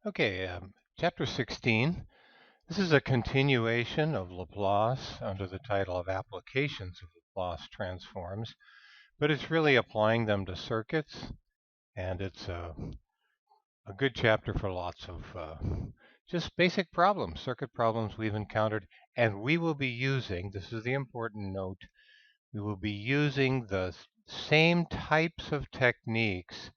Okay, Chapter 16. This is a continuation of Laplace under the title of Applications of Laplace Transforms, but it's really applying them to circuits, and it's a good chapter for lots of just basic problems, circuit problems we've encountered, and we will be using, this is the important note, we will be using the same types of techniques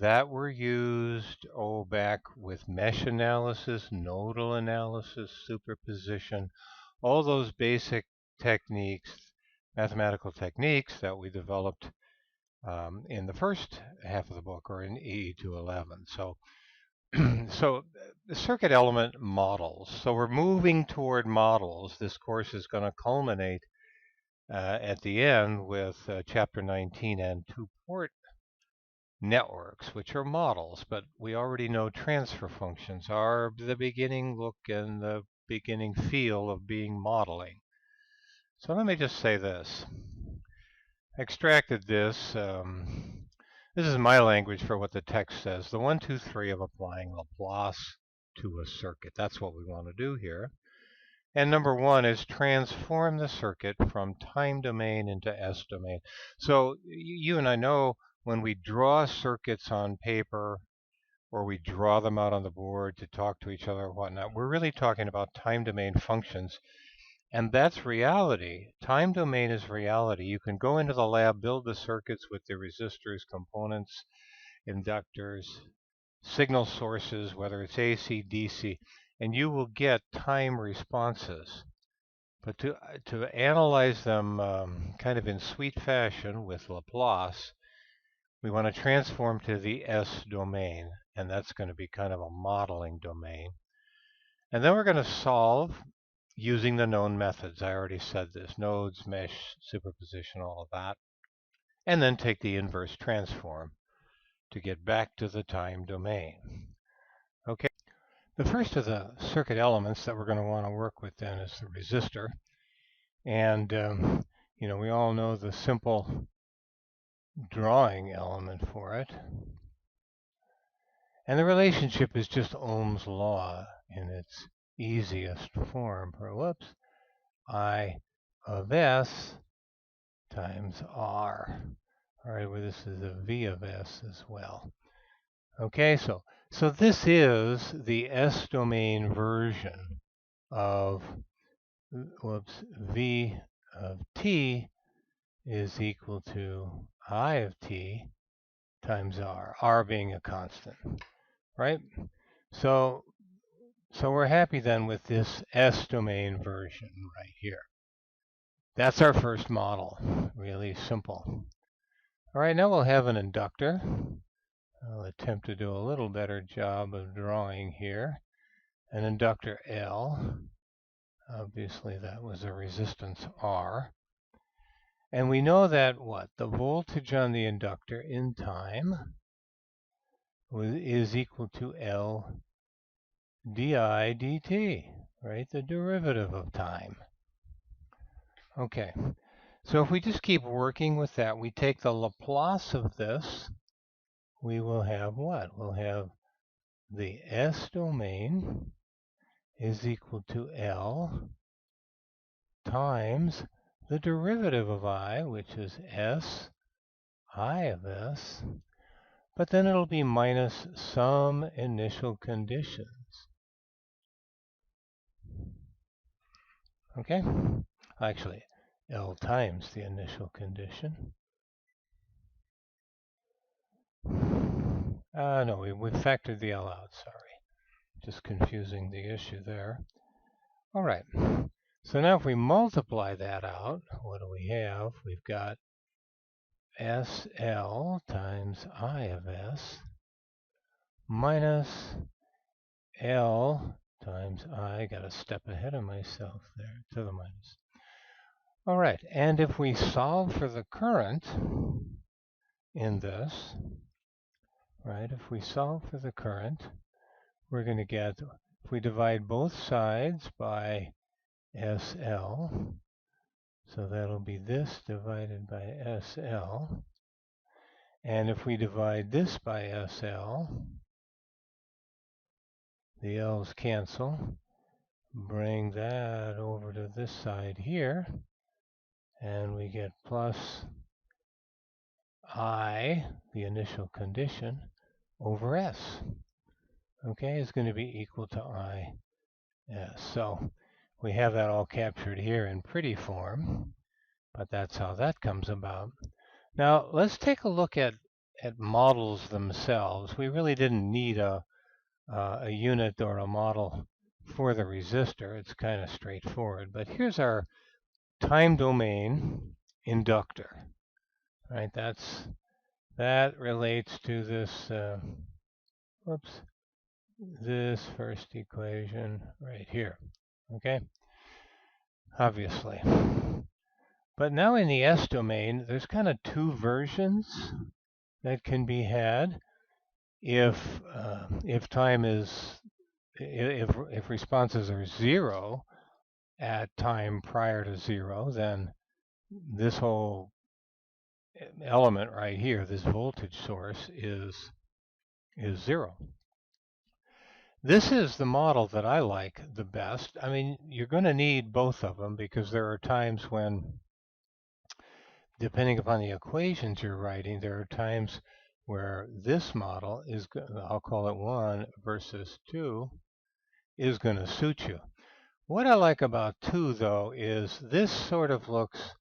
that were used back with mesh analysis, nodal analysis, superposition, all those basic techniques, mathematical techniques that we developed in the first half of the book, or in EE211. So, so the circuit element models. So we're moving toward models. This course is going to culminate at the end with Chapter 19 and two-port networks, which are models, but we already know transfer functions are the beginning look and the beginning feel of being modeling. So let me just say this. I extracted this. This is my language for what the text says. The 1, 2, 3 of applying Laplace to a circuit. That's what we want to do here. And number 1 is transform the circuit from time domain into S domain. So you and I know when we draw circuits on paper or we draw them out on the board to talk to each other or whatnot, we're really talking about time domain functions. And that's reality. Time domain is reality. You can go into the lab, build the circuits with the resistors, components, inductors, signal sources, whether it's AC, DC, and you will get time responses. But to analyze them kind of in sweet fashion with Laplace, we want to transform to the S domain, and that's going to be kind of a modeling domain. And then we're going to solve using the known methods. I already said this, nodes, mesh, superposition, all of that. And then take the inverse transform to get back to the time domain. Okay, the first of the circuit elements that we're going to want to work with then is the resistor. And, we all know the simple drawing element for it. And the relationship is just Ohm's law in its easiest form. I of S times R. All right, well, this is a V of S as well. Okay, so this is the S domain version of, V of T is equal to I of T times R being a constant, right? So we're happy then with this S domain version right here. That's our first model, really simple. All right, now we'll have an inductor. I'll attempt to do a little better job of drawing here. An inductor L. Obviously, that was a resistance R. And we know that the voltage on the inductor in time is equal to L di dt, right? The derivative of time. Okay, so if we just keep working with that, we take the Laplace of this, we will have what? We'll have the S domain is equal to L times the derivative of I, which is S I of S, but then it'll be minus some initial conditions. Okay? Actually, L times the initial condition. No, we factored the L out, sorry. Just confusing the issue there. All right, so now if we multiply that out, what do we have? We've got SL times I of S minus L times I, got a step ahead of myself there, to the minus. All right, and if we solve for the current in this, right, if we solve for the current, we're going to get, if we divide both sides by SL, so that'll be this divided by SL, and if we divide this by SL, The L's cancel. Bring that over to this side here. And we get plus I, the initial condition, over S. Okay, is going to be equal to I S. So we have that all captured here in pretty form, but that's how that comes about. Now let's take a look at models themselves. We really didn't need a unit or a model for the resistor. It's kind of straightforward. But here's our time domain inductor. Right? That relates to this. This first equation right here. Okay. Obviously. But now in the S domain, there's kind of two versions that can be had. If time is if responses are 0 at time prior to 0, then this whole element right here, this voltage source, is 0. This is the model that I like the best. I mean, you're going to need both of them because there are times when, depending upon the equations you're writing, there are times where this model is, I'll call it 1 versus 2, is going to suit you. What I like about 2, though, is this sort of looks,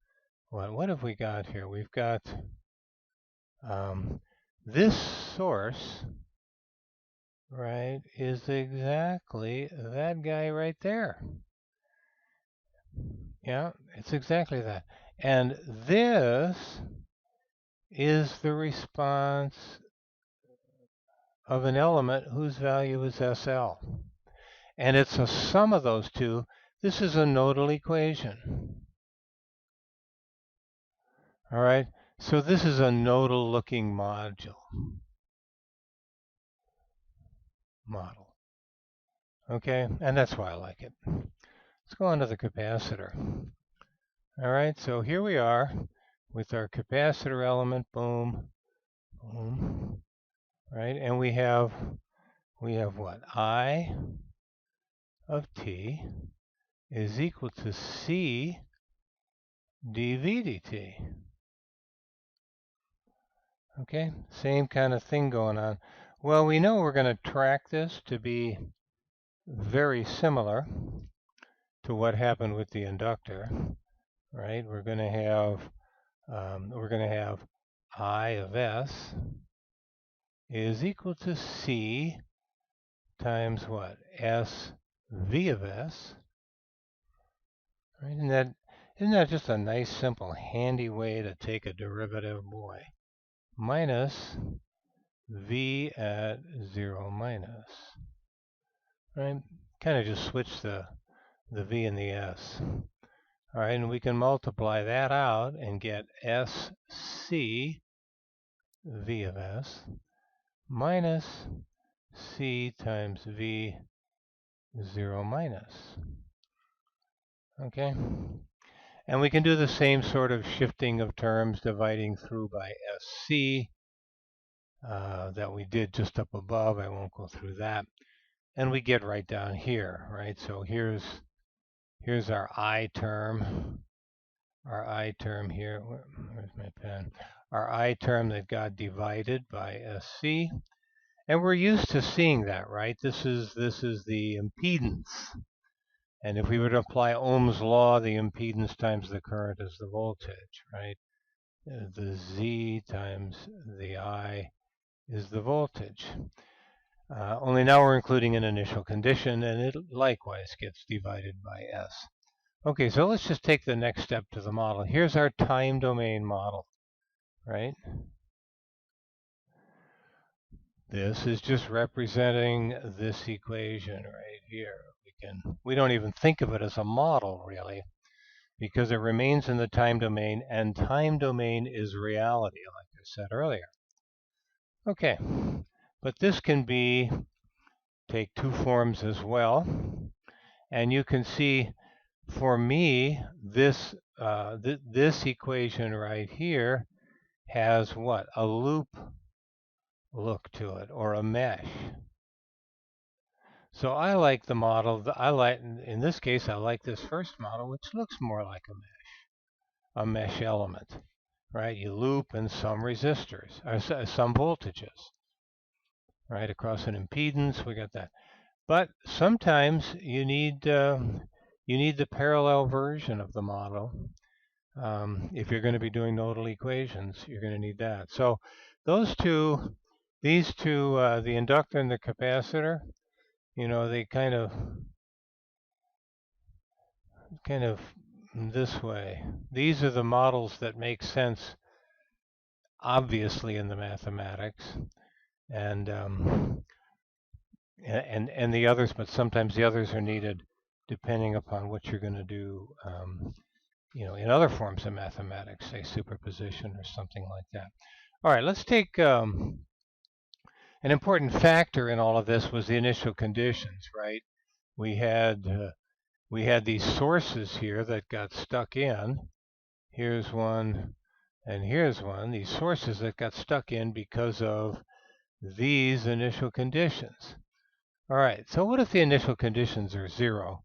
what have we got here? We've got this source, right, is exactly that guy right there. Yeah, it's exactly that. And this is the response of an element whose value is SL. And it's a sum of those two. This is a nodal equation. All right, so this is a nodal looking model. Okay, and that's why I like it. Let's go on to the capacitor. All right, so here we are with our capacitor element, boom, boom, right? And we have what? I of t is equal to C dV dt. Okay, same kind of thing going on. Well, we know we're going to track this to be very similar to what happened with the inductor, right? We're going to have I of S is equal to C times what? S V of S. Right? Isn't that just a nice, simple, handy way to take a derivative, boy? Minus V at 0 minus. Right? Kind of just switch the V and the S. All right, and we can multiply that out and get SC V of S minus C times V 0 minus. Okay? And we can do the same sort of shifting of terms, dividing through by SC that we did just up above. I won't go through that. And we get right down here, right? So here's our I term. Our I term here, where's my pen? Our I term that got divided by SC. And we're used to seeing that, right? This is the impedance. And if we were to apply Ohm's law, the impedance times the current is the voltage, right? The Z times the I is the voltage. Only now we're including an initial condition, and it likewise gets divided by S. Okay, so let's just take the next step to the model. Here's our time domain model, right? This is just representing this equation right here. We don't even think of it as a model, really, because it remains in the time domain, and time domain is reality, like I said earlier. Okay, but this can take two forms as well. And you can see, for me, this equation right here has what? A loop look to it, or a mesh. So I like the model, in this case, I like this first model, which looks more like a mesh element, right? You loop in some resistors, or some voltages, right? Across an impedance, we got that. But sometimes you need the parallel version of the model. If you're going to be doing nodal equations, you're going to need that. So these two, the inductor and the capacitor, they kind of this way. These are the models that make sense, obviously, in the mathematics, and the others, but sometimes the others are needed depending upon what you're going to do, in other forms of mathematics, say superposition or something like that. All right, let's take an important factor in all of this was the initial conditions, right? We had these sources here that got stuck in. Here's one, and here's one. These sources that got stuck in because of these initial conditions. All right, so what if the initial conditions are 0,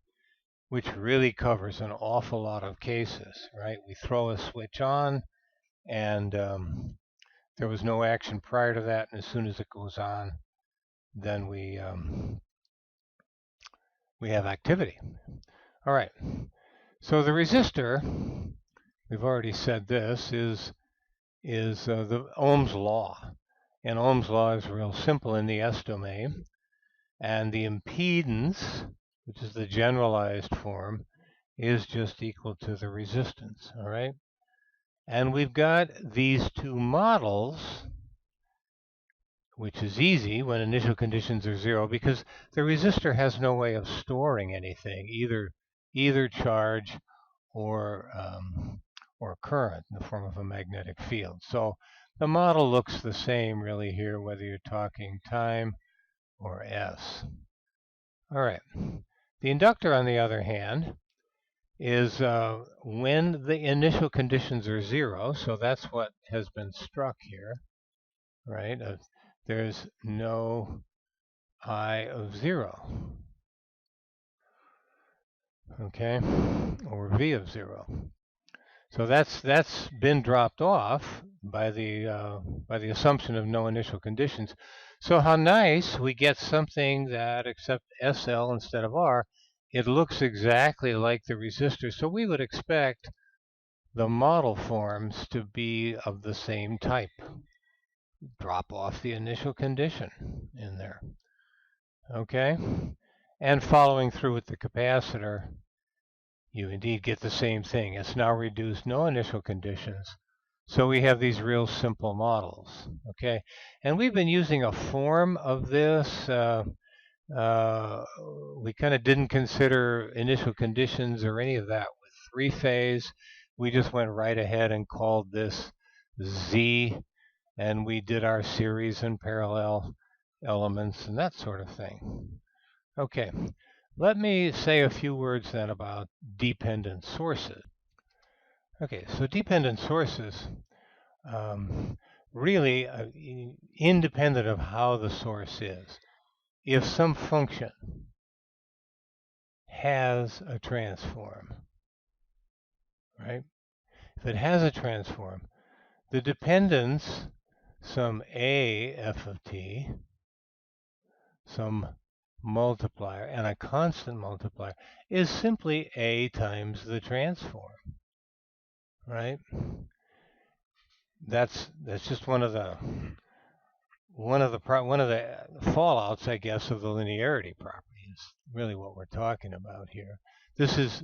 which really covers an awful lot of cases, right? We throw a switch on, and there was no action prior to that, and as soon as it goes on, then we have activity. All right, so the resistor, we've already said this, is the Ohm's law. And Ohm's law is real simple in the S domain. And the impedance, which is the generalized form, is just equal to the resistance, all right? And we've got these two models, which is easy when initial conditions are 0, because the resistor has no way of storing anything, either charge or current in the form of a magnetic field. So the model looks the same really here, whether you're talking time or S. All right. The inductor, on the other hand, is when the initial conditions are 0, so that's what has been struck here, right? There's no I of 0, okay, or V of 0. So that's been dropped off by the assumption of no initial conditions. So how nice, we get something that, except SL instead of R, it looks exactly like the resistor. So we would expect the model forms to be of the same type. Drop off the initial condition in there. Okay? And following through with the capacitor, you indeed get the same thing. It's now reduced, no initial conditions. So we have these real simple models. Okay? And we've been using a form of this. We kind of didn't consider initial conditions or any of that with three-phase. We just went right ahead and called this Z, and we did our series and parallel elements and that sort of thing. Okay, let me say a few words then about dependent sources. Okay, so dependent sources really independent of how the source is. If some function has a transform, right? If it has a transform, the dependence, some a f of t, some multiplier, and a constant multiplier, is simply a times the transform, right? That's just one of the fallouts, I guess, of the linearity property. Is really what we're talking about here. This is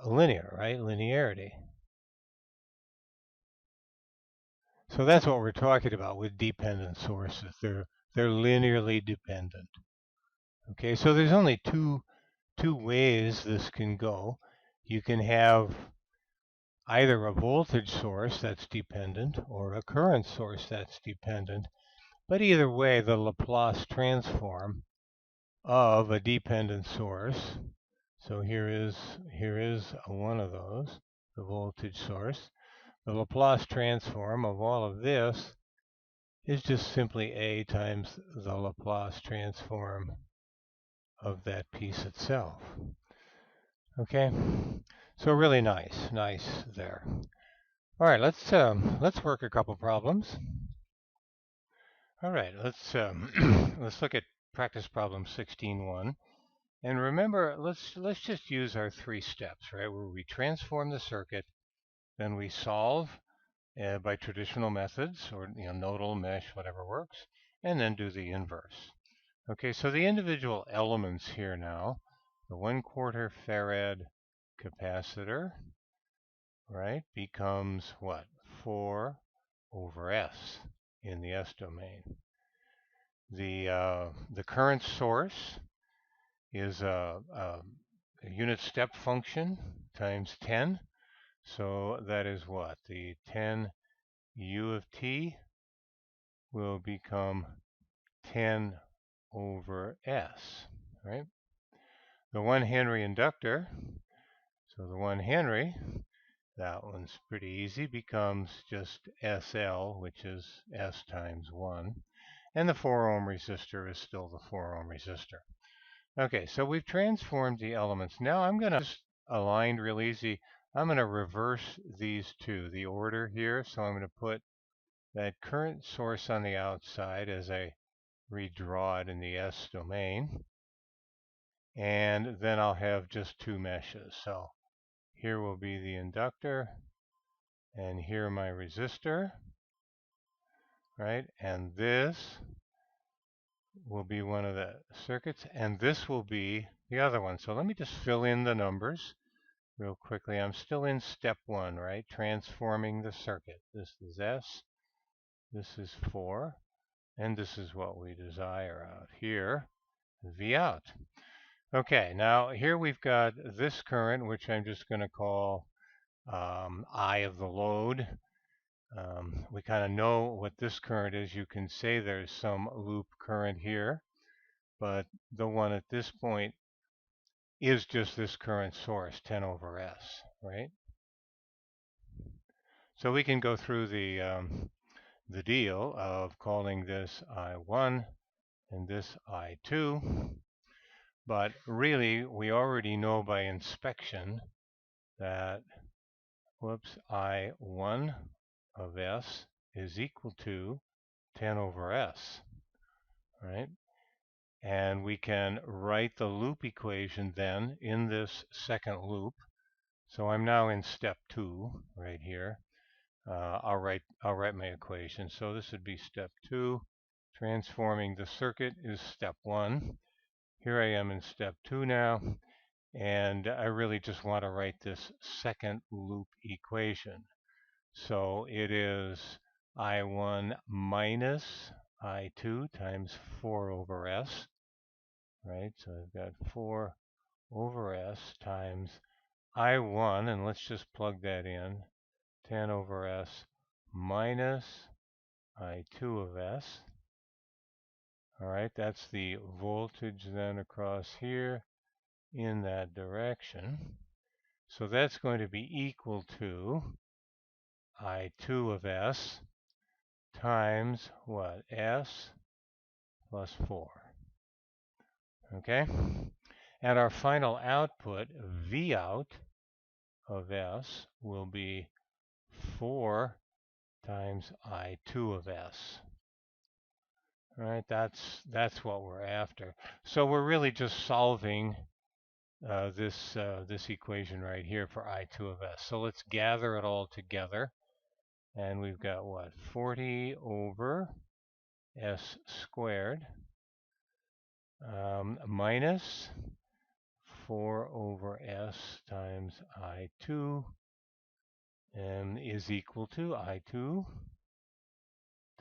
linear, right? Linearity. So that's what we're talking about with dependent sources. They're linearly dependent. Okay, so there's only two ways this can go. You can have either a voltage source that's dependent or a current source that's dependent. But either way, the Laplace transform of a dependent source. So here is one of those, the voltage source. The Laplace transform of all of this is just simply A times the Laplace transform of that piece itself. Okay, so really nice there. All right, let's work a couple problems. All right, let's let's look at practice problem 16.1. And remember, let's just use our 3 steps, right? Where we transform the circuit, then we solve by traditional methods, or nodal, mesh, whatever works, and then do the inverse. Okay, so the individual elements here now, the 1/4 farad capacitor, right, becomes what? 4 over S in the S domain. The current source is a unit step function times 10. So that is what? The 10 u of t will become 10 over S, right? The 1 Henry inductor, so the 1 Henry, that one's pretty easy, becomes just SL, which is S times 1. And the 4 ohm resistor is still the 4 ohm resistor. Okay, so we've transformed the elements. Now I'm going to just align real easy. I'm going to reverse these two, the order here. So I'm going to put that current source on the outside as I redraw it in the S domain. And then I'll have just 2 meshes. So here will be the inductor, and here my resistor, right? And this will be one of the circuits, and this will be the other one. So let me just fill in the numbers real quickly. I'm still in step 1, right? Transforming the circuit. This is S, this is 4, and this is what we desire out here, V out. Okay, now here we've got this current, which I'm just going to call I of the load. We kind of know what this current is. You can say there's some loop current here, but the one at this point is just this current source, 10 over S, right? So we can go through the deal of calling this I1 and this I2, but really we already know by inspection that, whoops, I1 of S is equal to 10 over S, right? And we can write the loop equation then in this second loop. So I'm now in step 2 right here. I'll write my equation. So this would be step 2. Transforming the circuit is step 1. Here I am in step 2 now, and I really just want to write this second loop equation. So it is I1 minus I2 times 4 over S, right? So I've got 4 over S times I1, and let's just plug that in, 10 over S minus I2 of S. All right, that's the voltage then across here in that direction. So that's going to be equal to I2 of S times what? S plus 4. Okay? And our final output, V out of S, will be 4 times I2 of S. All right, that's what we're after. So we're really just solving this equation right here for I2 of S. So let's gather it all together. And we've got what? 40 over S squared minus 4 over S times I2 is equal to I2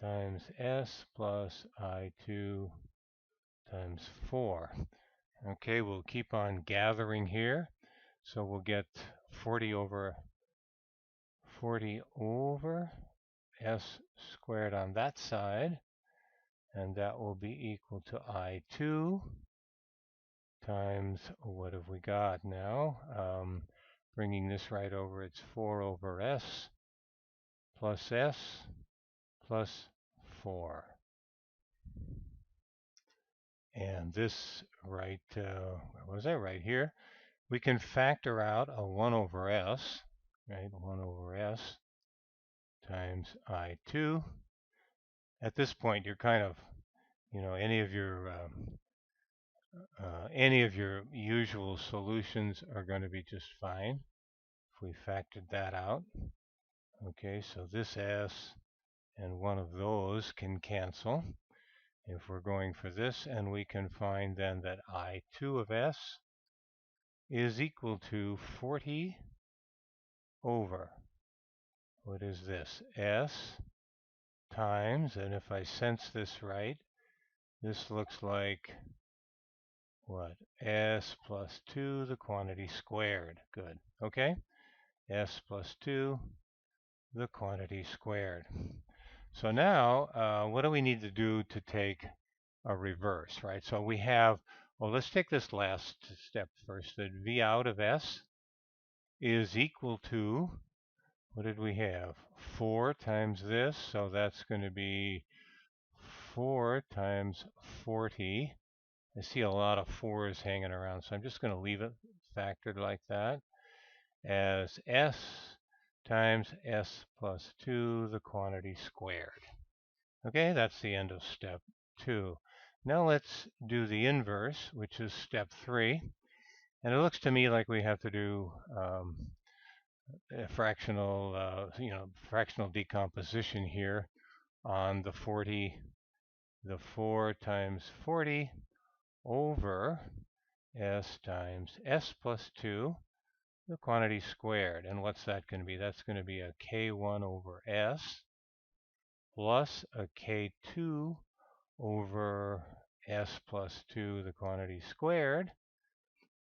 times S plus I2 times 4. Okay, we'll keep on gathering here. So we'll get 40 over S squared on that side, and that will be equal to I2 times, what have we got now? Bringing this right over, it's 4 over S plus 4. And this right, where was I? Right here. We can factor out a 1 over s, right? 1 over s times I2. At this point, you're kind of, any of your usual solutions are going to be just fine if we factored that out. Okay, so this s and one of those can cancel if we're going for this, and we can find then that I2 of s is equal to 40 over, what is this, s times, and if I sense this right, this looks like, what, s plus 2, the quantity squared. Good. Okay, s plus 2, the quantity squared. So now, what do we need to do to take a reverse, right? So we have, well, let's take this last step first, that V out of S is equal to, what did we have? 4 times this, so that's going to be 4 times 40. I see a lot of 4s hanging around, so I'm just going to leave it factored like that, as S times S plus 2, the quantity squared. Okay, that's the end of step 2. Now let's do the inverse, which is step 3. And it looks to me like we have to do a fractional decomposition here on the 4 times 40 over s times s plus 2, the quantity squared. And what's that going to be? That's going to be a k1 over s plus a k2 over s plus 2, the quantity squared,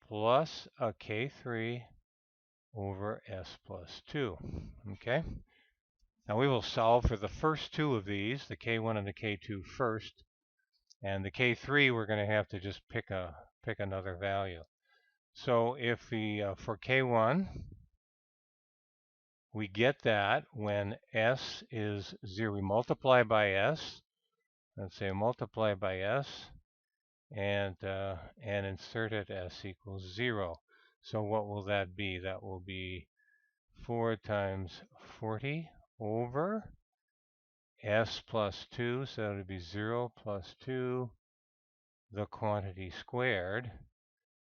plus a k3 over s plus 2. Okay? Now we will solve for the first two of these, the k1 and the k2 first, and the k3 we're going to have to just pick another value. So if for k1, we get that when s is 0, we multiply by s. Let's say multiply by s, and insert it s equals 0. So what will that be? That will be 4 times 40 over s plus 2, so that would be 0 plus 2, the quantity squared,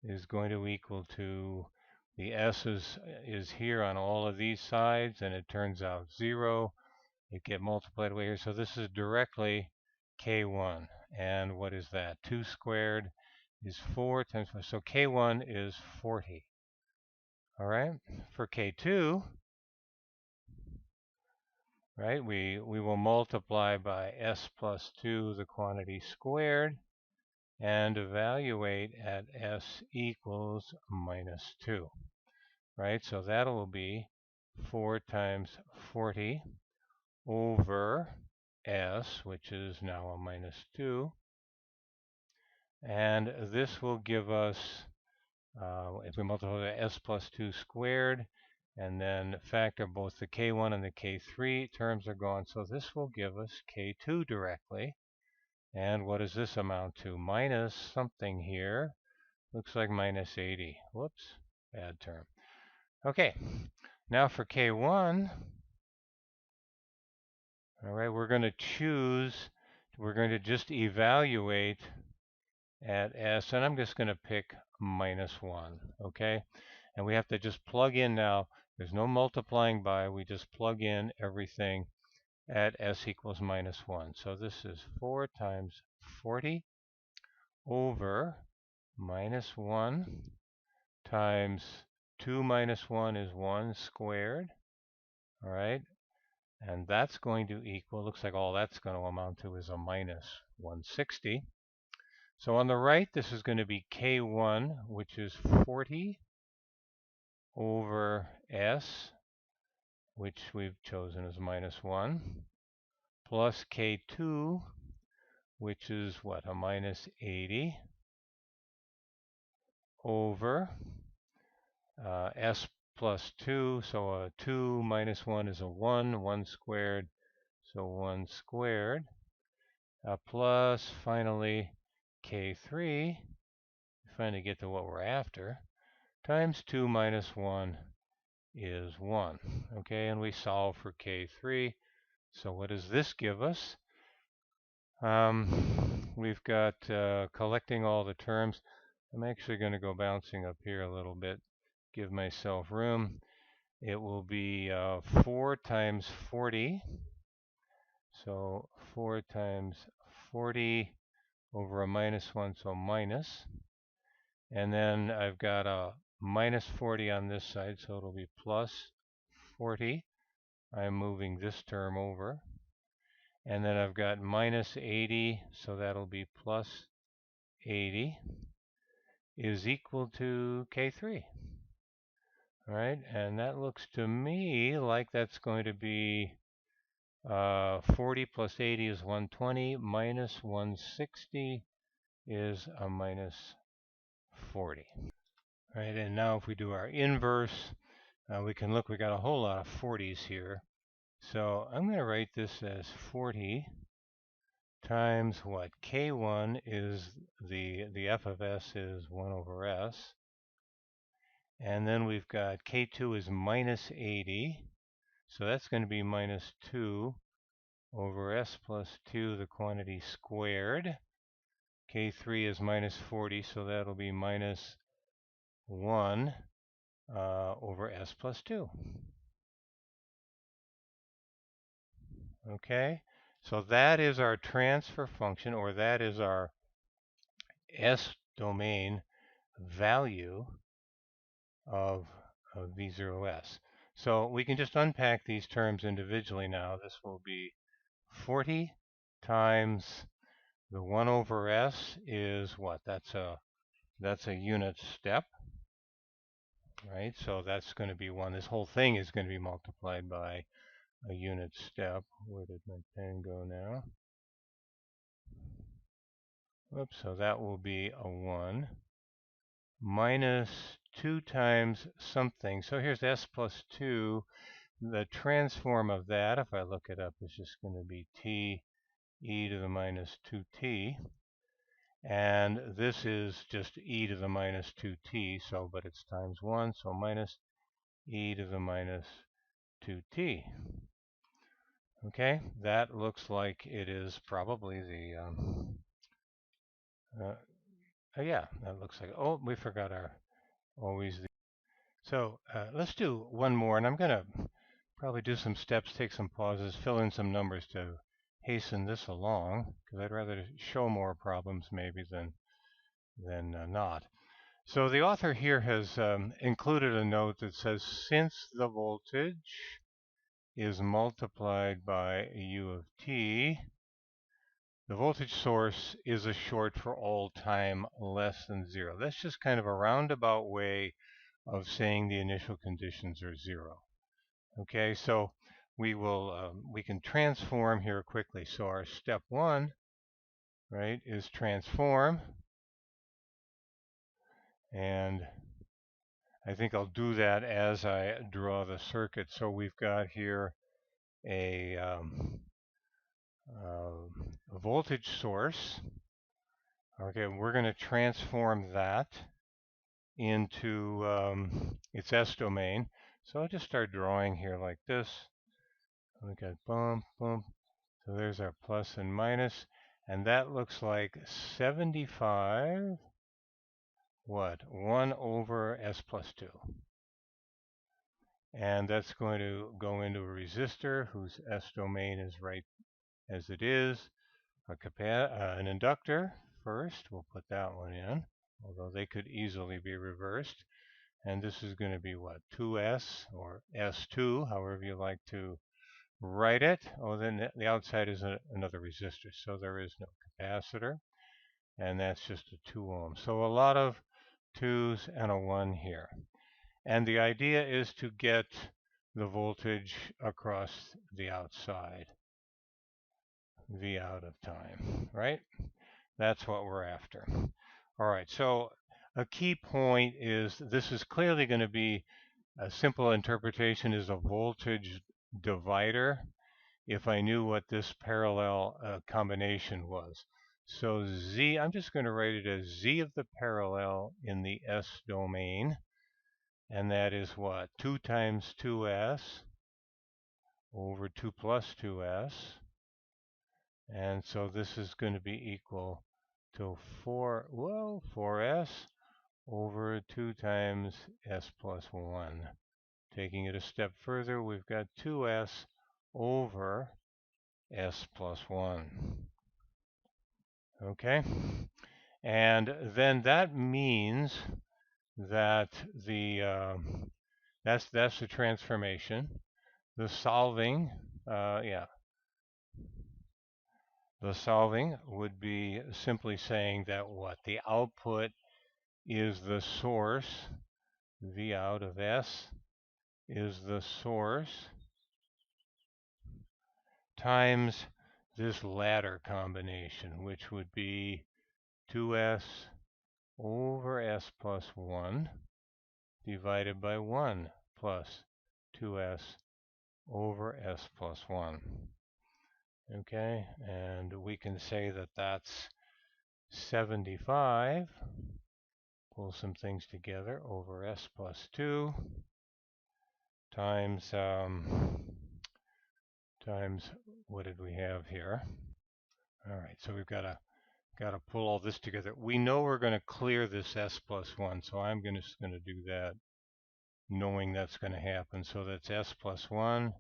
is going to equal to, the s is here on all of these sides, and it turns out 0. It get multiplied away here, so this is directly k1. And what is that? 2 squared is 4 times 4, so k1 is 40. All right, for k2, right, we will multiply by s plus 2, the quantity squared, and evaluate at s equals minus 2. Right, so that will be 4 times 40 over s, which is now a minus 2. And this will give us, if we multiply s plus 2 squared, and then factor both the k1 and the k3 terms are gone, so this will give us k2 directly. And what does this amount to? Minus something here. Looks like minus 80. Whoops, bad term. Okay, now for k1, all right, we're going to just evaluate at s, and I'm just going to pick minus 1, okay? And we have to just plug in now. There's no multiplying by. We just plug in everything at s equals minus 1. So this is 4 times 40 over minus 1 times 2 minus 1 is 1 squared, all right? And that's going to equal, looks like all that's going to amount to is a minus 160. So on the right, this is going to be k1, which is 40 over s, which we've chosen as minus 1, plus k2, which is what, a minus 80, over s plus 2, so a 2 minus 1 is a 1, 1 squared, so 1 squared, plus finally K3, finally get to what we're after, times 2 minus 1 is 1. Okay, and we solve for K3. So what does this give us? We've got collecting all the terms. I'm actually going to go bouncing up here a little bit, give myself room. It will be 4 times 40. So 4 times 40 over a minus 1, so minus. And then I've got a minus 40 on this side, so it'll be plus 40. I'm moving this term over. And then I've got minus 80, so that'll be plus 80 is equal to K3. All right, and that looks to me like that's going to be 40 plus 80 is 120, minus 160 is a minus 40. All right, and now if we do our inverse, we can look, we got a whole lot of 40s here. So I'm going to write this as 40 times what? K1 is the f of s is 1 over s. And then we've got K2 is minus 80. So that's going to be minus 2 over s plus 2, the quantity squared. K3 is minus 40, so that'll be minus 1 over s plus 2. Okay, so that is our transfer function, or that is our S domain value of V0s. So we can just unpack these terms individually now. This will be 40 times the 1 over s is what? That's a unit step, right? So that's going to be 1. This whole thing is going to be multiplied by a unit step. Where did my pen go now? Whoops, so that will be a 1 minus 2 times something. So here's s plus 2. The transform of that, if I look it up, is just going to be t e to the minus 2t. And this is just e to the minus 2t, so but it's times 1, so minus e to the minus 2t. Okay, that looks like it is probably the, yeah, that looks like, oh, we forgot our, always the, so let's do one more, and I'm going to probably do some steps, take some pauses, fill in some numbers to hasten this along, because I'd rather show more problems maybe than not. So the author here has included a note that says, since the voltage is multiplied by U of t, the voltage source is a short for all time less than 0. That's just kind of a roundabout way of saying the initial conditions are 0. Okay, so we can transform here quickly. So our step 1, right, is transform. And I think I'll do that as I draw the circuit. So we've got here a voltage source. Okay, we're going to transform that into its S domain. So I'll just start drawing here like this. We got bump, bump. So there's our plus and minus. And that looks like 75, what? 1 over S plus 2. And that's going to go into a resistor whose S domain is right as it is. An inductor first, we'll put that one in, although they could easily be reversed. And this is going to be what? 2S or S2, however you like to write it. Oh, then the outside is another resistor, so there is no capacitor. And that's just a 2 ohm. So a lot of 2's and a 1 here. And the idea is to get the voltage across the outside, V out of time, right? That's what we're after. All right, so a key point is this is clearly going to be a simple interpretation is a voltage divider. if I knew what this parallel combination was. So z, I'm just going to write it as z of the parallel in the S domain. And that is what? 2 times 2s over 2 plus 2s. And so this is going to be equal to 4s over 2 times s plus 1. Taking it a step further, we've got 2s over s plus 1. Okay? And then that means that that's the transformation. The solving, the solving would be simply saying that what? The output is the source, V out of S is the source, times this latter combination, which would be 2s over s plus 1 divided by 1 plus 2s over s plus 1. Okay, and we can say that that's 75, pull some things together, over s plus 2 times, times, what did we have here? All right, so we've got to pull all this together. We know we're going to clear this s plus 1, so I'm just going to do that knowing that's going to happen. So that's s plus 1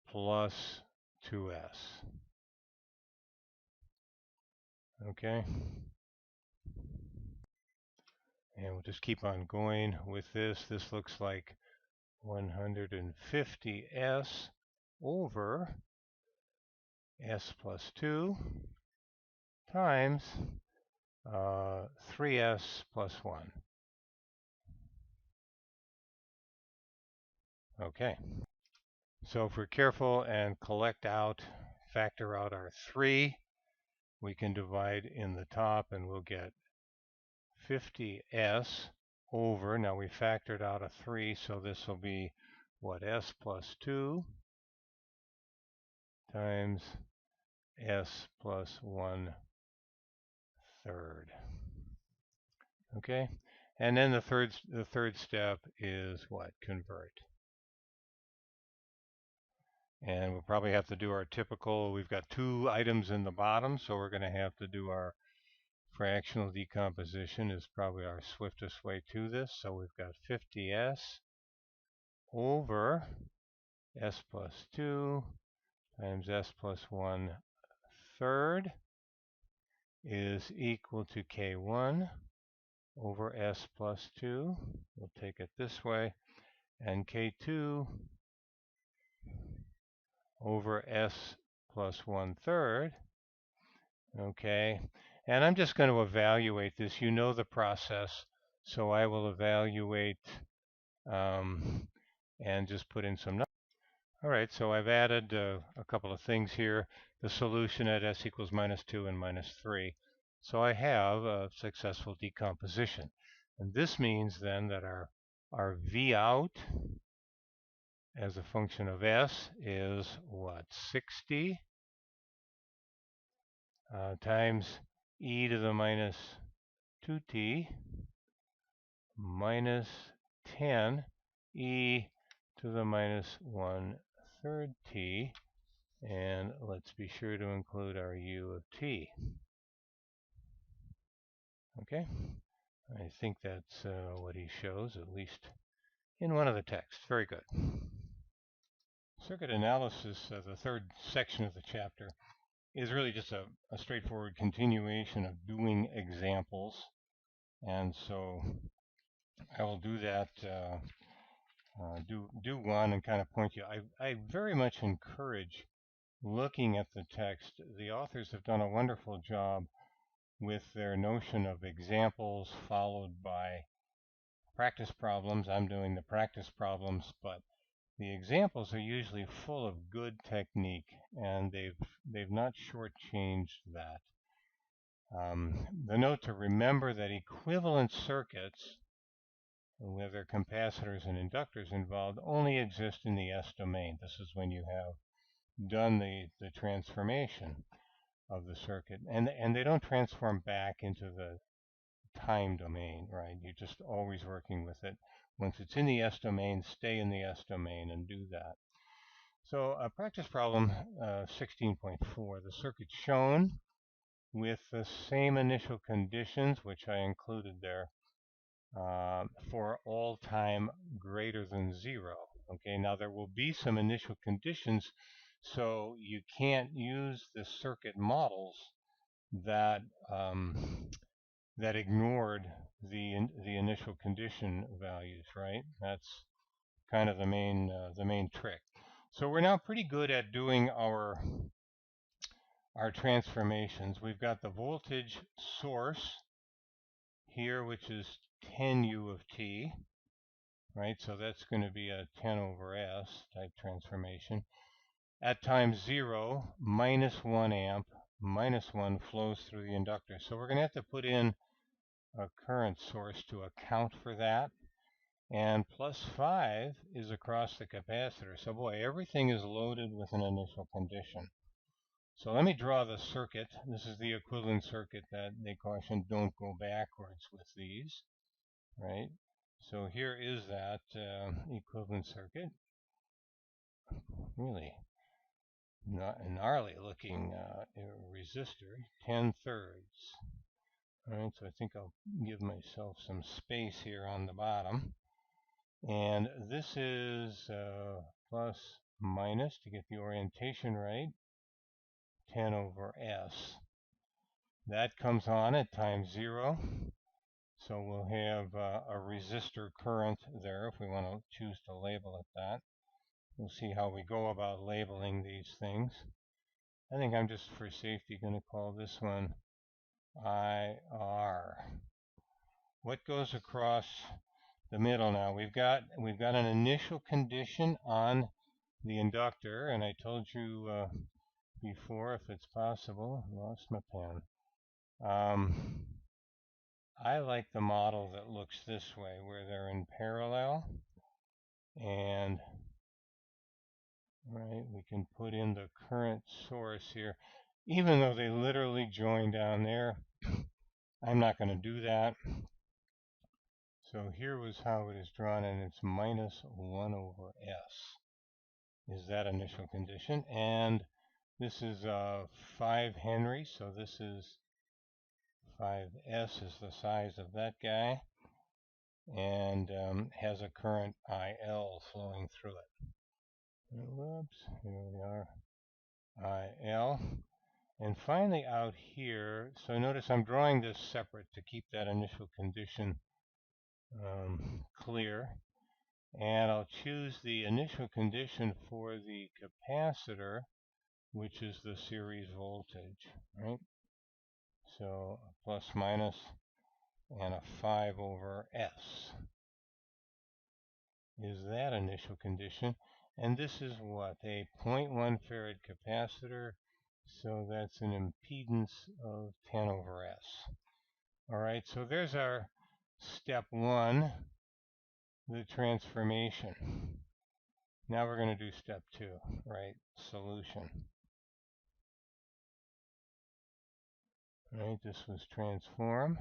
plus 2s. Okay. And we'll just keep on going with this. This looks like 150s over s plus 2 times 3s plus 1. Okay. So if we're careful and factor out our 3, we can divide in the top and we'll get 50s over, now we factored out a 3, so this will be what, s plus 2 times s plus 1/3. Okay, and then the third step is what? Convert. And we'll probably have to do our typical, we've got 2 items in the bottom, so we're going to have to do our fractional decomposition is probably our swiftest way to this. So we've got 50s over s plus 2 times s plus 1/3 is equal to k1 over s plus 2. We'll take it this way. And k2 over s plus 1/3. Okay. And I'm just going to evaluate this. You know the process. So I will evaluate and just put in some numbers. All right, so I've added a couple of things here. The solution at s equals -2 and -3. So I have a successful decomposition. And this means then that our V out as a function of s is what? 60 times e to the minus 2t minus 10 e to the minus 1/3 t, and let's be sure to include our u of t. Okay, I think that's what he shows, at least in one of the texts. Very good. Circuit analysis, the third section of the chapter, is really just a straightforward continuation of doing examples. And so I will do that, do one and kind of point you. I very much encourage looking at the text. The authors have done a wonderful job with their notion of examples followed by practice problems. I'm doing the practice problems, but the examples are usually full of good technique, and they've not shortchanged that. The note to remember that equivalent circuits whether capacitors and inductors involved, only exist in the S domain. This is when you have done the transformation of the circuit. And they don't transform back into the time domain, right? You're just always working with it. Once it's in the S domain, stay in the S domain and do that. So practice problem 16.4, the circuit shown with the same initial conditions, which I included there, for all time greater than 0. Okay, now there will be some initial conditions, so you can't use the circuit models that that ignored the initial condition values, right? That's kind of the main trick. So we're now pretty good at doing our transformations. We've got the voltage source here, which is 10U of t, right? So that's going to be a 10 over S type transformation. At time 0, minus 1 amp, minus 1 flows through the inductor. So we're going to have to put in a current source to account for that. And plus 5 is across the capacitor. So boy, everything is loaded with an initial condition. So let me draw the circuit. This is the equivalent circuit that they caution don't go backwards with these, right? So here is that equivalent circuit. Really gnarly looking resistor, 10/3. All right, so I think I'll give myself some space here on the bottom. And this is plus minus, to get the orientation right, 10 over S. That comes on at time 0. So we'll have a resistor current there if we want to choose to label it that. We'll see how we go about labeling these things. I think I'm just for safety going to call this one IR. What goes across the middle now? We've got an initial condition on the inductor, and I told you before, if it's possible, I lost my pen. I like the model that looks this way, where they're in parallel, and right, we can put in the current source here, even though they literally join down there. I'm not going to do that. So here was how it is drawn, and it's minus 1 over S is that initial condition. And this is 5 Henry, so this is 5S is the size of that guy, and has a current IL flowing through it. Whoops, here we are, IL. And finally out here, so notice I'm drawing this separate to keep that initial condition clear. And I'll choose the initial condition for the capacitor, which is the series voltage, right? So plus minus and a 5 over S is that initial condition. And this is what? A 0.1 farad capacitor. So that's an impedance of 10 over S. All right, so there's our step 1, the transformation. Now we're going to do step 2, right? Solution. All right, this was transform.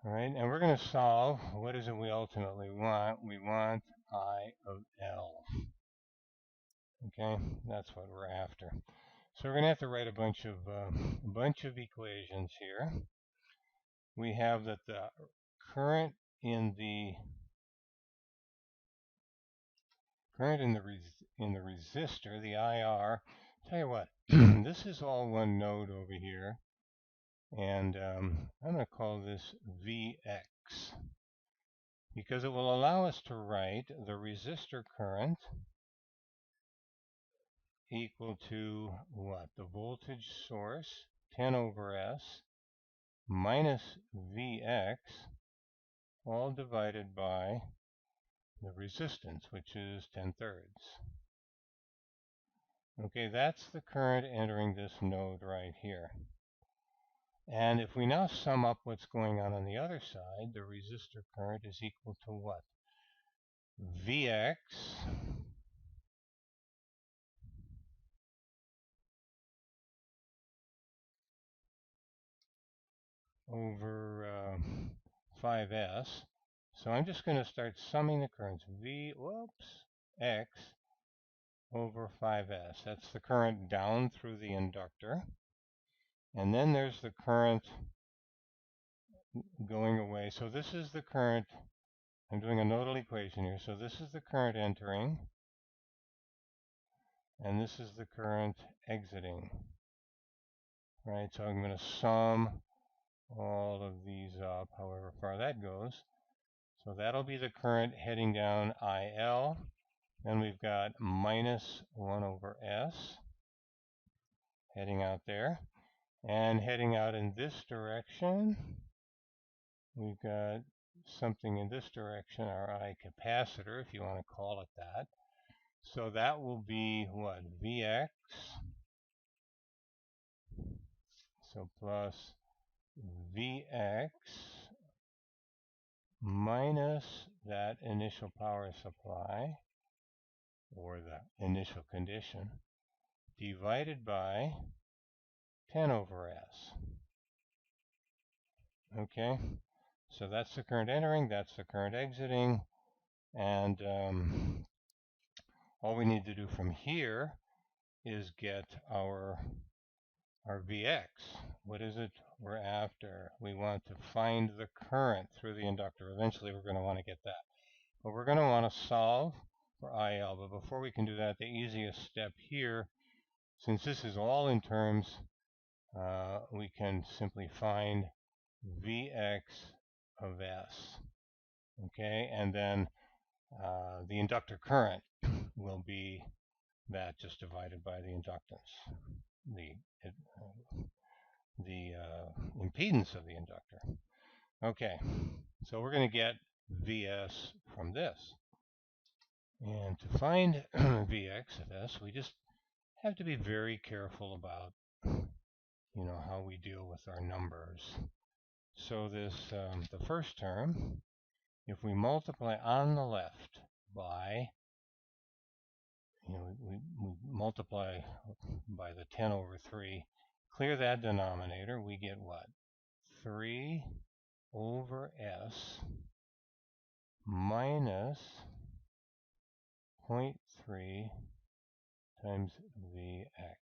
All right, and we're going to solve, what is it we ultimately want? We want I of L. Okay, that's what we're after. So we're going to have to write a bunch of equations here. We have that the current in the resistor, the IR. Tell you what, this is all one node over here, and I'm going to call this Vx because it will allow us to write the resistor current equal to what? The voltage source, 10 over S, minus Vx, all divided by the resistance, which is 10/3. Okay, that's the current entering this node right here. And if we now sum up what's going on the other side, the resistor current is equal to what? Vx over 5s. So I'm just going to start summing the currents. X over 5s. That's the current down through the inductor. And then there's the current going away. So this is the current. I'm doing a nodal equation here. So this is the current entering, and this is the current exiting. Right? So I'm going to sum all of these up, however far that goes. So that'll be the current heading down IL. Then we've got minus 1 over S heading out there. And heading out in this direction, we've got something in this direction, our I capacitor, if you want to call it that. So that will be what? Vx. So plus Vx minus that initial power supply, or the initial condition, divided by 10 over S. Okay, so that's the current entering, that's the current exiting, and all we need to do from here is get our Vx. What is it we're after? We want to find the current through the inductor. Eventually we're going to want to get that. But we're going to want to solve for IL. But before we can do that, the easiest step here, since this is all in terms, we can simply find Vx of S. Okay, and then the inductor current will be that just divided by the inductance, the impedance of the inductor. Okay, so we're going to get Vs from this. And to find Vx of S, we just have to be very careful about, how we deal with our numbers. So this, the first term, if we multiply on the left by, we multiply by the 10 over 3, clear that denominator, we get what? 3 over S minus 0.3 times Vx.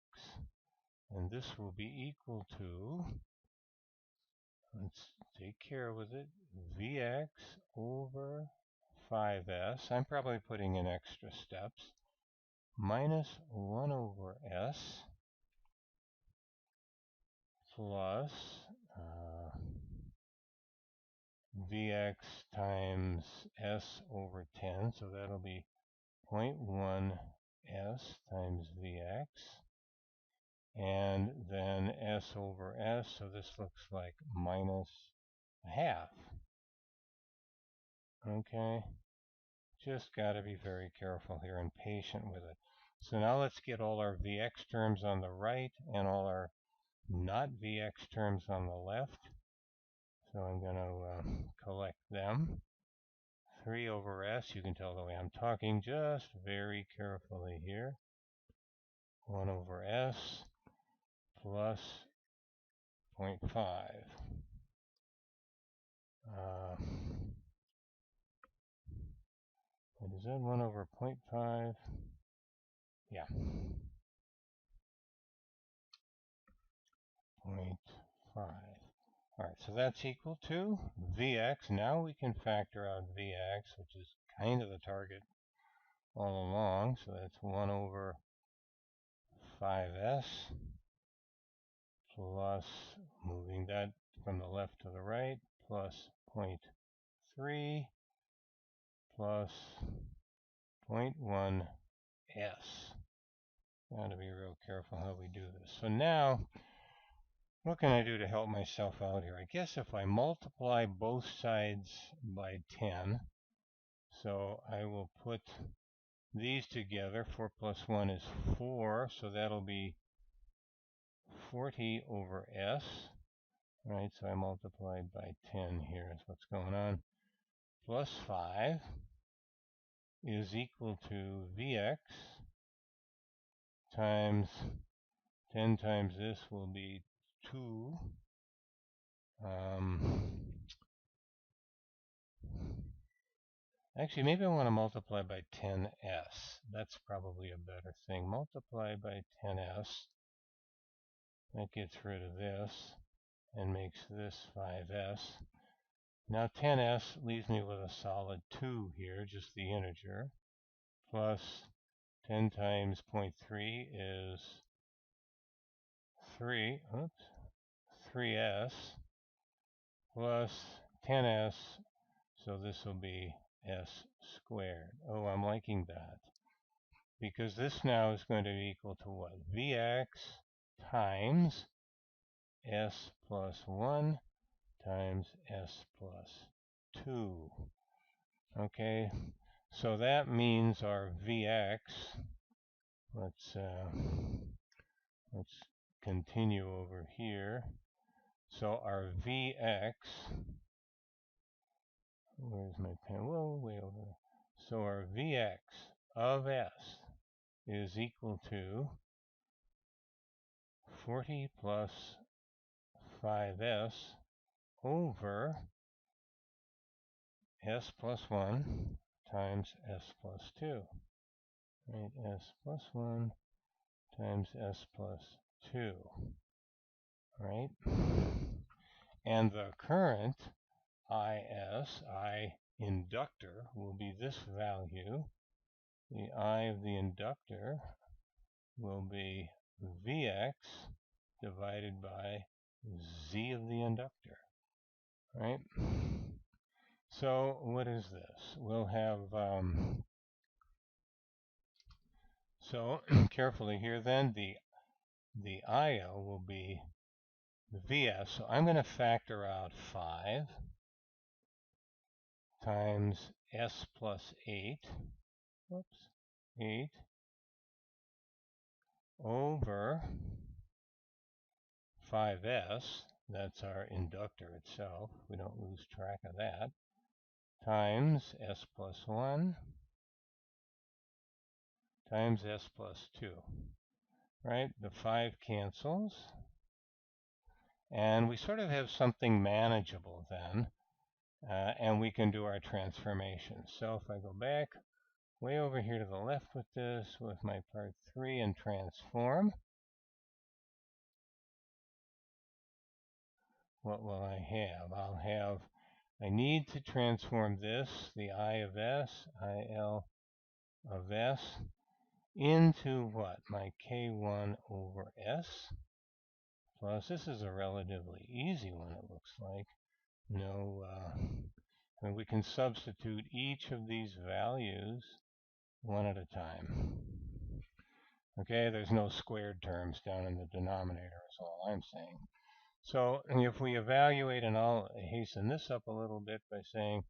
And this will be equal to, let's take care with it, Vx over 5s. I'm probably putting in extra steps. Minus 1 over s plus Vx times s over 10. So that'll be 0.1 s times Vx. And then s over s, so this looks like minus a half. Okay, just got to be very careful here and patient with it. So now let's get all our Vx terms on the right and all our not Vx terms on the left. So I'm going to collect them. 3 over s, you can tell the way I'm talking just very carefully here. 1 over s plus 0.5. What is that? 1 over 0.5? Yeah. 0.5. All right, so that's equal to Vx. Now we can factor out Vx, which is kind of the target all along. So that's 1 over 5s plus, moving that from the left to the right, plus 0.3 plus 0.1 s. Got to be real careful how we do this. So now, what can I do to help myself out here? I guess if I multiply both sides by 10, so I will put these together. 4 plus 1 is 4, so that'll be 40 over s. right? So I multiplied by 10 here is what's going on. Plus 5 is equal to Vx times 10 times this will be 2. Actually, maybe I want to multiply by 10s. That's probably a better thing. Multiply by 10s. That gets rid of this and makes this 5s. Now 10s leaves me with a solid 2 here, just the integer, plus 10 times 0.3 is 3s, plus 10s, so this will be s squared. Oh, I'm liking that, because this now is going to be equal to what? Vx times s plus 1 times s plus 2. Okay, so that means our Vx, let's continue over here. So our Vx, where's my pen? Whoa, way over there. So our Vx of s is equal to 40 plus 5s over s plus 1 times s plus 2. Right, s plus 1 times s plus 2. Right? And the current I inductor will be this value. The I of the inductor will be Vx divided by Z of the inductor. Right? So what is this? We'll have, so carefully here then, the IL will be Vs. So I'm going to factor out 5 times s plus 8, 8 over 5s, that's our inductor itself, we don't lose track of that, times s plus 1 times s plus 2. Right? The 5 cancels, and we sort of have something manageable then, and we can do our transformation. So if I go back way over here to the left with this, with my part 3 and transform, what will I have? I need to transform this, the I of s, IL of s, into what? My K1 over s, plus, this is a relatively easy one, it looks like. No, and we can substitute each of these values one at a time. Okay, there's no squared terms down in the denominator, is all I'm saying. So if we evaluate, and I'll hasten this up a little bit by saying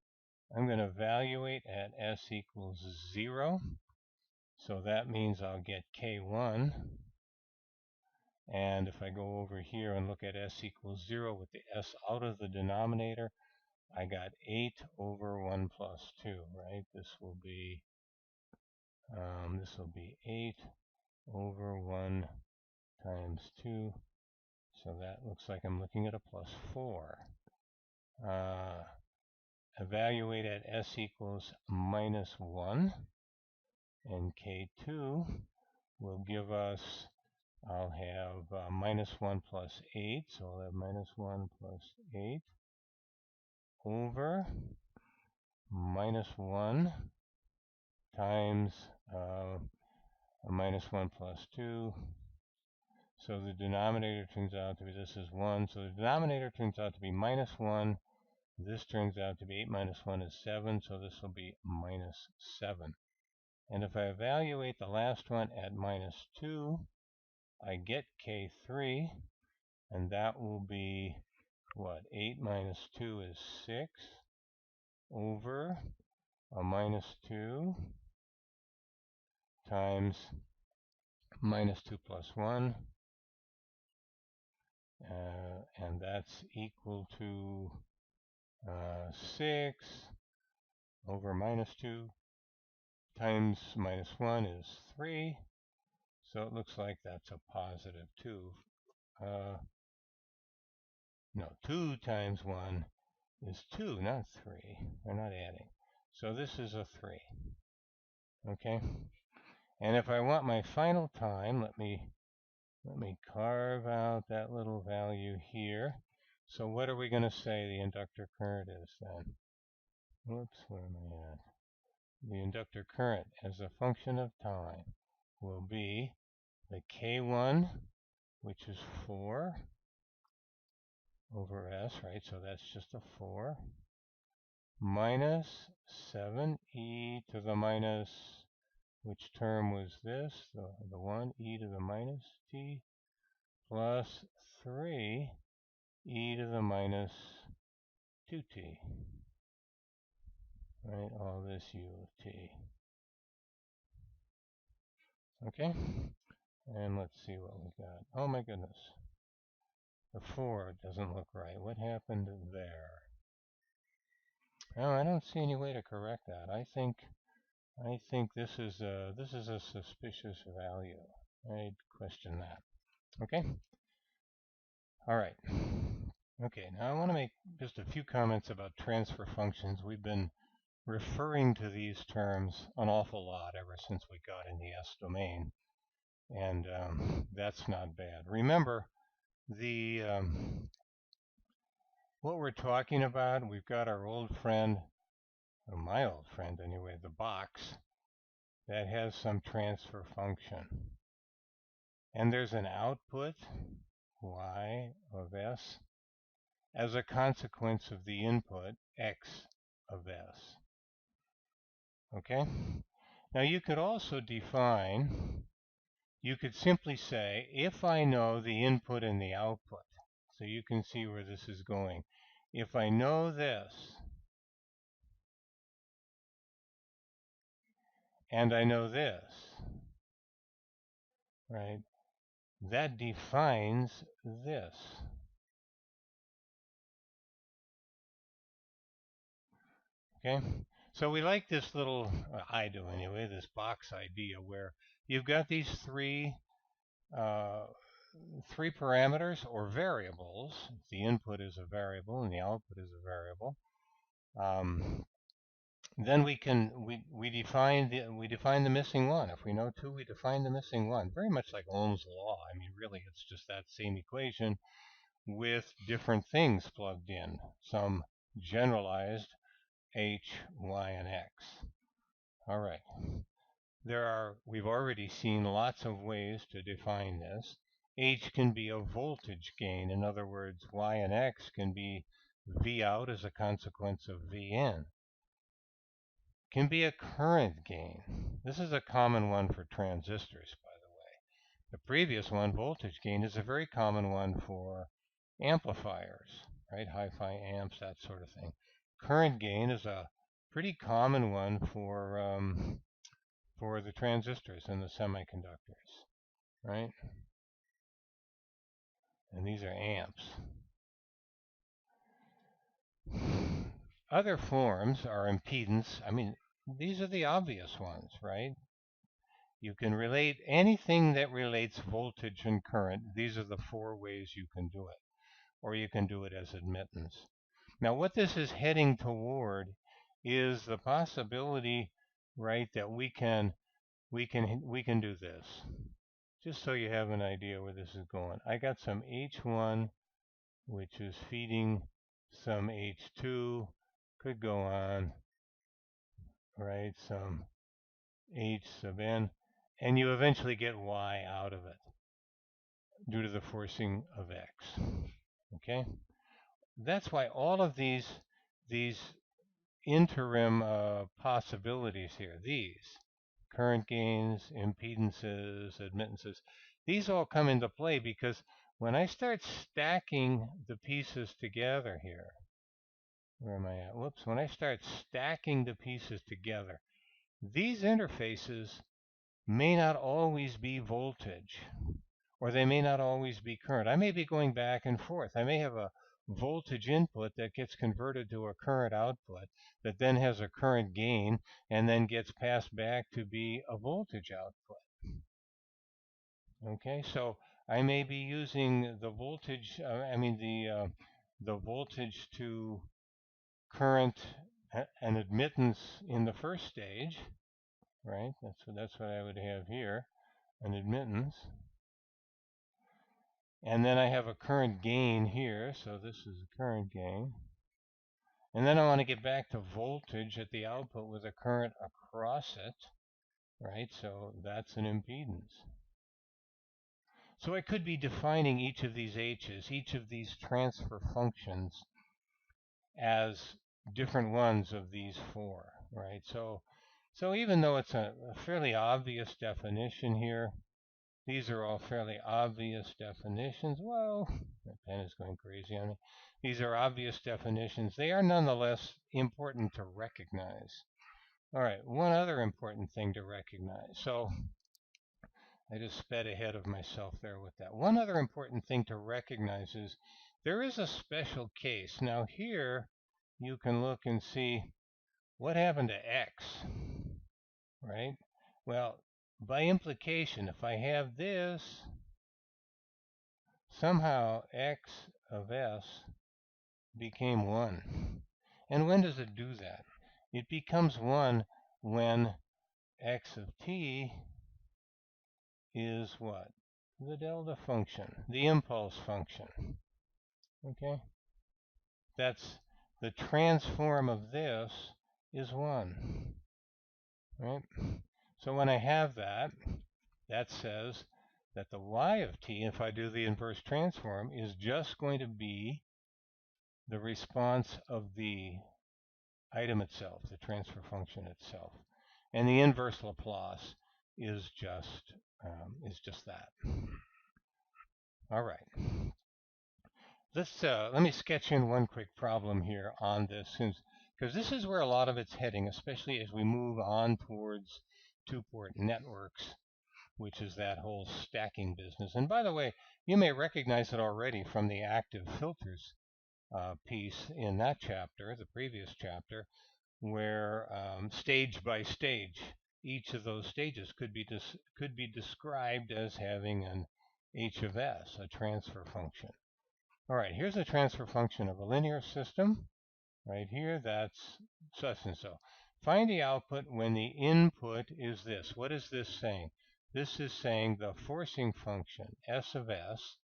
I'm going to evaluate at s equals 0. So that means I'll get K1. And if I go over here and look at s equals 0 with the s out of the denominator, I got 8 over 1 plus 2, right? This will be 8 over 1 times 2. So that looks like I'm looking at a plus 4. Evaluate at s equals minus 1. And K2 will give us, I'll have minus 1 plus 8. So I'll have minus 1 plus 8 over minus 1 times minus 1 plus 2. So the denominator turns out to be, this is 1. So the denominator turns out to be minus 1. This turns out to be 8 minus 1 is 7. So this will be minus 7. And if I evaluate the last one at minus 2, I get K3. And that will be, what? 8 minus 2 is 6 over a minus 2 times minus 2 plus 1 and that's equal to 6 over minus 2 times minus 1 is 3. So it looks like that's a positive 2. No, 2 times 1 is 2, not 3. They're not adding. So this is a 3. Okay? And if I want my final time, let me carve out that little value here. So what are we going to say the inductor current is then? Whoops, where am I at? The inductor current as a function of time will be the K1, which is 4 over S, right? So that's just a 4, minus 7e to the minus, which term was this? The 1, e to the minus t, plus 3 e to the minus 2t, right? All this u of t. Okay? And let's see what we got. Oh my goodness. The 4 doesn't look right. What happened there? Oh, I don't see any way to correct that. I think this is a suspicious value. I'd question that. Okay? All right. Okay, now I want to make just a few comments about transfer functions. We've been referring to these terms an awful lot ever since we got in the S domain, and that's not bad. Remember, what we're talking about, we've got our old friend, or my old friend anyway, the box, that has some transfer function. And there's an output, y of s, as a consequence of the input, x of s. Okay? Now you could also define, you could simply say, if I know the input and the output, so you can see where this is going. If I know this, and I know this, right, that defines this. Okay? So we like this little, I do anyway, this box idea where you've got these three parameters or variables. The input is a variable and the output is a variable. Then we define the missing one. If we know 2, we define the missing one. Very much like Ohm's law. I mean, really, it's just that same equation with different things plugged in. Some generalized h, y, and x. All right. We've already seen lots of ways to define this. H can be a voltage gain. In other words, y and x can be V out as a consequence of V in. Can be a current gain. This is a common one for transistors, by the way. The previous one, voltage gain, is a very common one for amplifiers, right? Hi-fi amps, that sort of thing. Current gain is a pretty common one for the transistors and the semiconductors, right? And these are amps. Other forms are impedance. I mean, these are the obvious ones, right? You can relate anything that relates voltage and current. These are the 4 ways you can do it. Or you can do it as admittance. Now, what this is heading toward is the possibility, right, that we can do this. Just so you have an idea where this is going. I got some H1, which is feeding some H2, could go on, right, some H sub n, and you eventually get Y out of it due to the forcing of X. Okay? That's why all of these interim possibilities here, these current gains, impedances, admittances, these all come into play because when I start stacking the pieces together here, where am I at? Whoops. When I start stacking the pieces together, these interfaces may not always be voltage, or they may not always be current. I may be going back and forth. I may have a voltage input that gets converted to a current output that then has a current gain and then gets passed back to be a voltage output. Okay, so I may be using the voltage, the voltage to current and admittance in the first stage, right? That's what I would have here, an admittance. And then I have a current gain here, so this is a current gain. And then I want to get back to voltage at the output with a current across it, right? So that's an impedance. So I could be defining each of these H's, each of these transfer functions, as different ones of these four, right? So even though it's a fairly obvious definition here, these are all fairly obvious definitions. Whoa, my pen is going crazy on me. These are obvious definitions. They are nonetheless important to recognize. All right, one other important thing to recognize. So I just sped ahead of myself there with that. One other important thing to recognize is there is a special case. Now here you can look and see what happened to X, right? Well, by implication, if I have this, somehow X of S became 1. And when does it do that? It becomes 1 when X of t is what? The delta function, the impulse function. Okay? That's the transform of this is 1. Right? So when I have that, that says that the y of t, if I do the inverse transform, is just going to be the response of the item itself, the transfer function itself. And the inverse Laplace is just that. All right. Let me sketch in one quick problem here on this, because this is where a lot of it's heading, especially as we move on towards two-port networks, which is that whole stacking business. And by the way, you may recognize it already from the active filters piece in that chapter, the previous chapter, where stage by stage, each of those stages could be described as having an h of s, a transfer function. All right, here's a transfer function of a linear system. Right here, that's such and so. Find the output when the input is this. What is this saying? This is saying the forcing function, s of s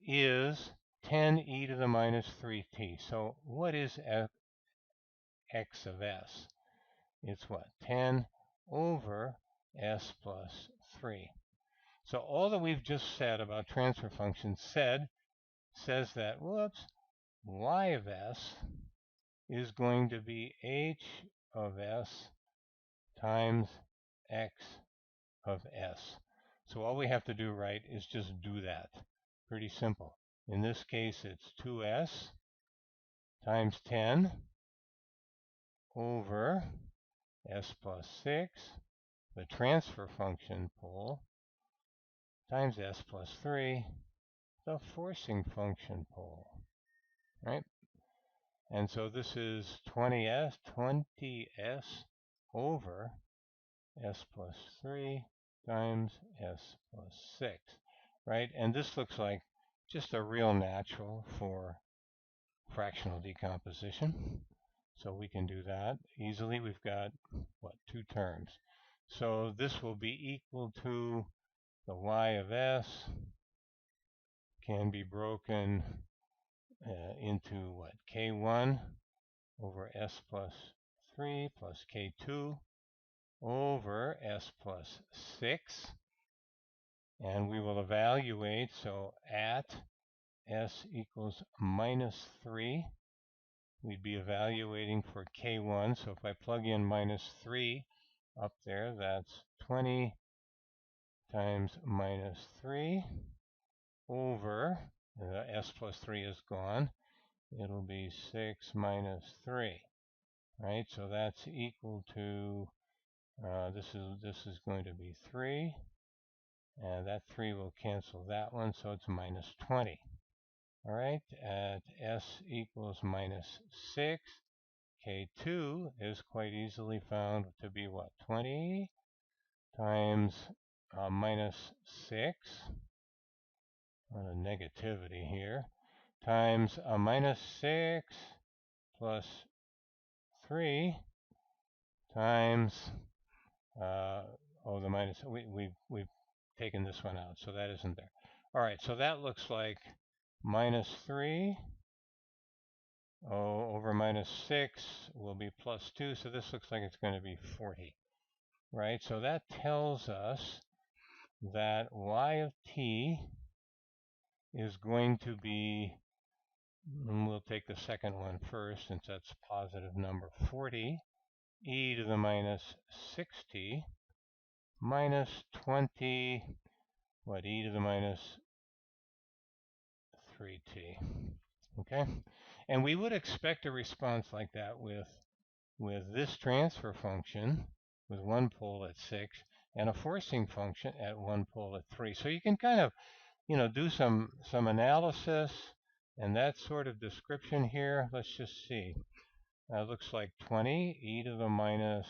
is 10e to the minus 3t. So what is x of s? It's what? 10 over s plus 3. So all that we've just said about transfer functions says that, whoops, y of s is going to be h of s times x of s. So all we have to do, right, is just do that. Pretty simple. In this case, it's 2s times 10 over s plus 6, the transfer function pole, times s plus 3, the forcing function pole, right? And so this is 20s over s plus 3 times s plus 6, right? And this looks like just a real natural for fractional decomposition. So we can do that easily. We've got, what, 2 terms. So this will be equal to the y of s can be broken into what? K1 over s plus 3 plus K2 over s plus 6. And we will evaluate, so at s equals minus 3, we'd be evaluating for K1. So if I plug in minus 3 up there, that's 20 times minus 3 over, s plus 3 is gone, it'll be 6 minus 3, right? So that's equal to, this is going to be 3 And that 3 will cancel that one, so it's minus 20. All right, at s equals minus 6, K2 is quite easily found to be what? 20 times minus 6, on a negativity here, times a minus 6 plus 3 times, the minus, we've taken this one out, so that isn't there. All right, so that looks like minus 3 over minus 6 will be plus 2, so this looks like it's going to be 40, right? So that tells us that y of t is going to be, and we'll take the second one first since that's positive number, 40 e to the minus 6t minus 20, what, e to the minus 3t. Okay, and we would expect a response like that with this transfer function with one pole at 6 and a forcing function at one pole at 3. So you can kind of, do some analysis and that sort of description here. Let's just see. Looks like 20 e to the minus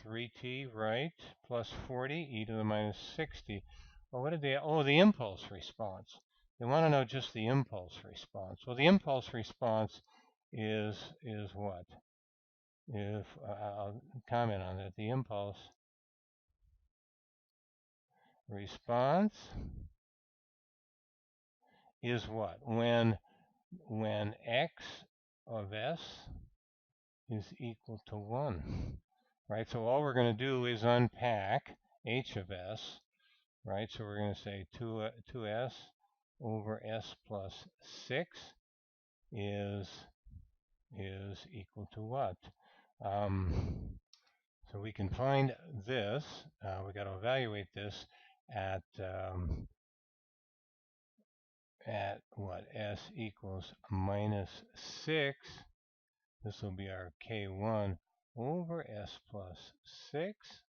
3t, right? Plus 40 e to the minus 60. Well, what did they? Oh, the impulse response. They want to know just the impulse response. Well, the impulse response is what? If I'll comment on that, the impulse response is what? When x of s is equal to 1, right? So all we're going to do is unpack h of s, right? So we're going to say 2s over s plus 6 is equal to what? So we can find this. We got to evaluate this at what? S equals minus 6. This will be our K1 over S plus 6.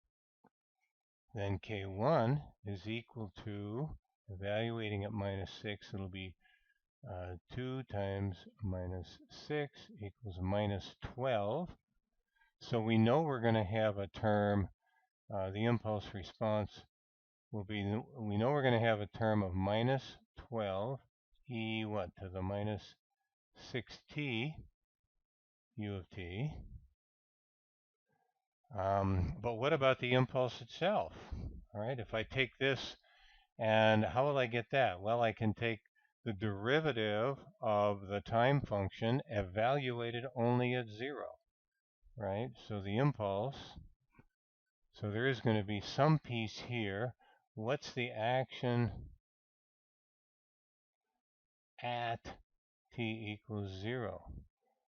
Then K1 is equal to, evaluating at minus 6, it'll be 2 times minus 6 equals minus 12. So we know we're going to have a term, the impulse response will be, we know we're going to have a term of minus 12 e what to the minus 6t u of t. But what about the impulse itself? All right, if I take this, and how will I get that? Well, I can take the derivative of the time function evaluated only at 0, right? So the impulse, so there is going to be some piece here. What's the action at t equals 0,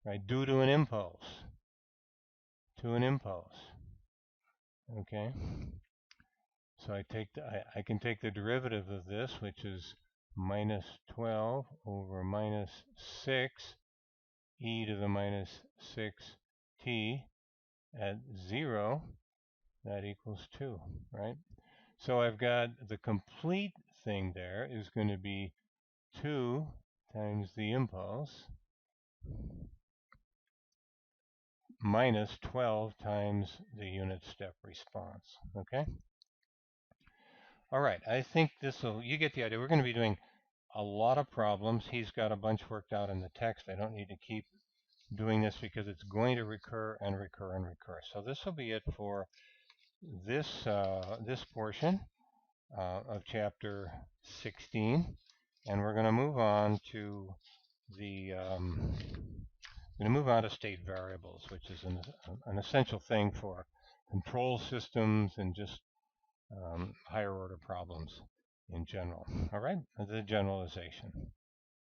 right? Due to an impulse, okay? So I can take the derivative of this, which is minus 12 over minus 6 e to the minus 6t at 0, that equals 2, right? So I've got the complete thing there is going to be 2 times the impulse minus 12 times the unit step response, okay? All right, I think this will, you get the idea. We're going to be doing a lot of problems. He's got a bunch worked out in the text. I don't need to keep doing this because it's going to recur and recur and recur. So this will be it for this this portion of chapter 16, and we're going to move on to the state variables, which is an essential thing for control systems and just higher order problems in general. All right, the generalization.